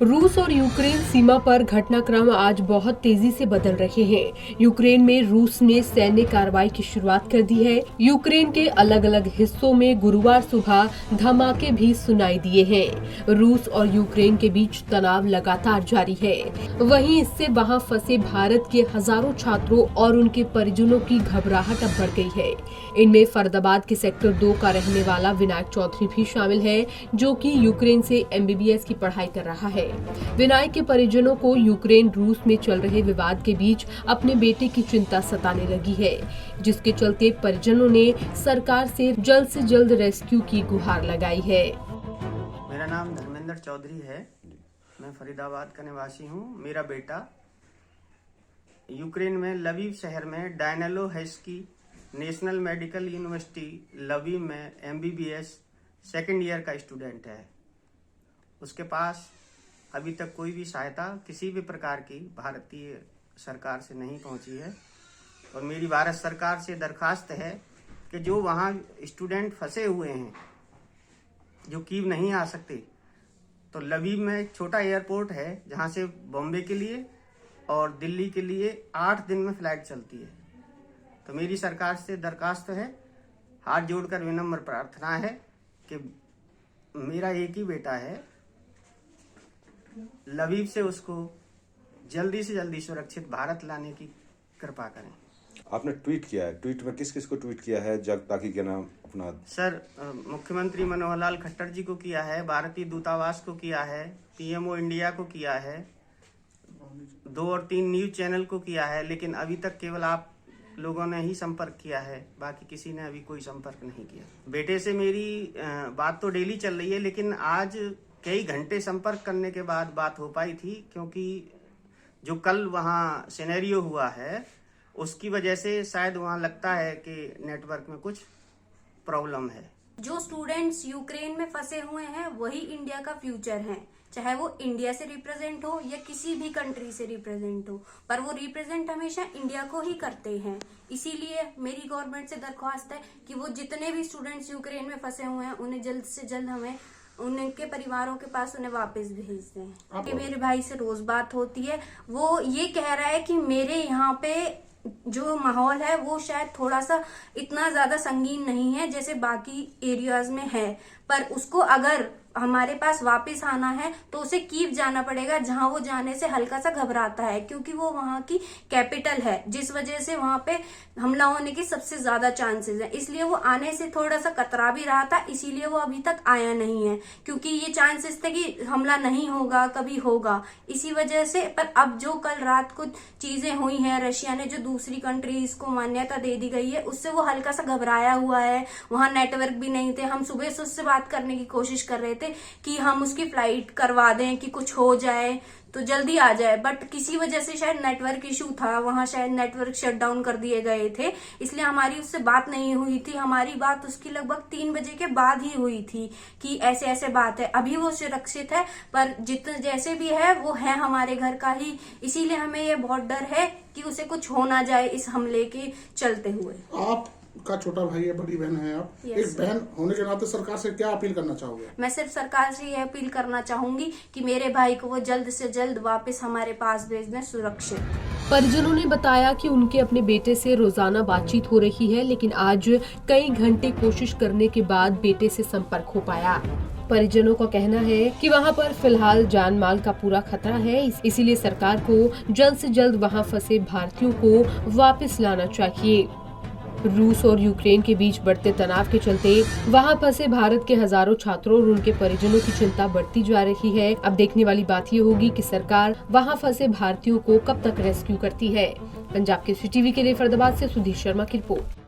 रूस और यूक्रेन सीमा पर घटनाक्रम आज बहुत तेजी से बदल रहे हैं। यूक्रेन में रूस ने सैन्य कार्रवाई की शुरुआत कर दी है। यूक्रेन के अलग अलग हिस्सों में गुरुवार सुबह धमाके भी सुनाई दिए हैं। रूस और यूक्रेन के बीच तनाव लगातार जारी है। वहीं इससे वहां फंसे भारत के हजारों छात्रों और उनके परिजनों की घबराहट अब बढ़ गई है। इनमें फरीदाबाद के सेक्टर 2 का रहने वाला विनायक चौधरी भी शामिल है, जो कि यूक्रेन से MBBS की पढ़ाई कर रहा है। विनायक के परिजनों को यूक्रेन रूस में चल रहे विवाद के बीच अपने बेटे की चिंता सताने लगी है, जिसके चलते परिजनों ने सरकार से जल्द रेस्क्यू की गुहार लगाई है। मेरा नाम धर्मेंद्र चौधरी है। मैं फरीदाबाद का निवासी हूँ। मेरा बेटा यूक्रेन में लवीव शहर में डायनालो हेस्की नेशनल मेडिकल यूनिवर्सिटी लवीव में MBBS सेकेंड ईयर का स्टूडेंट है। उसके पास अभी तक कोई भी सहायता किसी भी प्रकार की भारतीय सरकार से नहीं पहुंची है और मेरी भारत सरकार से दरखास्त है कि जो वहाँ स्टूडेंट फंसे हुए हैं, जो कीव नहीं आ सकते, तो लवीव में एक छोटा एयरपोर्ट है जहाँ से बॉम्बे के लिए और दिल्ली के लिए 8 दिन में फ्लाइट चलती है। तो मेरी सरकार से दरखास्त है, हाथ जोड़कर विनम्र प्रार्थना है कि मेरा एक ही बेटा है, लवीव से उसको जल्दी से जल्दी सुरक्षित भारत लाने की कृपा करें। आपने ट्वीट किया है, ट्वीट में किस किस को ट्वीट किया है ताकि क्या नाम अपना? सर, मुख्यमंत्री मनोहर लाल खट्टर जी को किया है, भारतीय दूतावास को किया है, PMO इंडिया को किया है, 2 और 3 न्यूज चैनल को किया है, लेकिन अभी तक केवल आप लोगों ने ही संपर्क किया है, बाकी किसी ने अभी कोई संपर्क नहीं किया। बेटे से मेरी बात तो डेली चल रही है, लेकिन आज कई घंटे संपर्क करने के बाद बात हो पाई थी, क्योंकि जो कल वहाँ सिनेरियो हुआ है उसकी वजह से शायद वहाँ लगता है कि नेटवर्क में कुछ प्रॉब्लम है। जो स्टूडेंट्स यूक्रेन में फंसे हुए हैं वही इंडिया का फ्यूचर है, चाहे वो इंडिया से रिप्रेजेंट हो या किसी भी कंट्री से रिप्रेजेंट हो, पर वो रिप्रेजेंट हमेशा इंडिया को ही करते हैं। इसीलिए मेरी गवर्नमेंट से दरख्वास्त है कि वो जितने भी स्टूडेंट्स यूक्रेन में फंसे हुए हैं उन्हें जल्द से जल्द हमें उनके परिवारों के पास उन्हें वापस भेज दें। कि मेरे भाई से रोज बात होती है, वो ये कह रहा है कि मेरे यहाँ पे जो माहौल है वो शायद थोड़ा सा इतना ज्यादा संगीन नहीं है जैसे बाकी एरियाज में है, पर उसको अगर हमारे पास वापस आना है तो उसे कीव जाना पड़ेगा, जहां वो जाने से हल्का सा घबराता है, क्योंकि वो वहां की कैपिटल है, जिस वजह से वहां पे हमला होने की सबसे ज्यादा चांसेस है। इसलिए वो आने से थोड़ा सा कतरा भी रहा था, इसीलिए वो अभी तक आया नहीं है, क्योंकि ये चांसेस थे कि हमला नहीं होगा, कभी होगा, इसी वजह से। पर अब जो कल रात को चीजें हुई हैं, रशिया ने जो दूसरी कंट्रीज को मान्यता दे दी गई है, उससे वो हल्का सा घबराया हुआ है। वहां नेटवर्क भी नहीं थे, हम सुबह से उससे बात करने की कोशिश कर रहे थे कि हम उसकी फ्लाइट करवा दें कि कुछ हो जाए तो जल्दी आ जाए, बट किसी वजह से शायद नेटवर्क इशू था, वहां शायद नेटवर्क शट डाउन कर दिए गए थे, इसलिए हमारी उससे बात नहीं हुई थी। हमारी बात उसकी लगभग 3 बजे के बाद ही हुई थी कि ऐसे ऐसे बात है। अभी वो सुरक्षित है, पर जितने जैसे भी है वो है हमारे घर का ही, इसीलिए हमें ये बहुत डर है कि उसे कुछ हो ना जाए इस हमले के चलते हुए। आप का छोटा भाई है, बड़ी बहन है आप, एक बहन होने के नाते सरकार से क्या अपील करना चाहोगे? मैं सिर्फ सरकार से ये अपील करना चाहूंगी कि मेरे भाई को वो जल्द से जल्द वापस हमारे पास भेज दें सुरक्षित। परिजनों ने बताया कि उनके अपने बेटे से रोजाना बातचीत हो रही है, लेकिन आज कई घंटे कोशिश करने के बाद बेटे से संपर्क हो पाया। परिजनों का कहना है कि वहां पर फिलहाल जान माल का पूरा खतरा है, इसीलिए सरकार को जल्द से जल्द वहां फंसे भारतीयों को वापस लाना चाहिए। रूस और यूक्रेन के बीच बढ़ते तनाव के चलते वहां फंसे भारत के हजारों छात्रों और उनके परिजनों की चिंता बढ़ती जा रही है। अब देखने वाली बात ये होगी कि सरकार वहां फंसे भारतीयों को कब तक रेस्क्यू करती है। पंजाब केसरी टीवी के लिए फरीदाबाद से सुधीर शर्मा की रिपोर्ट।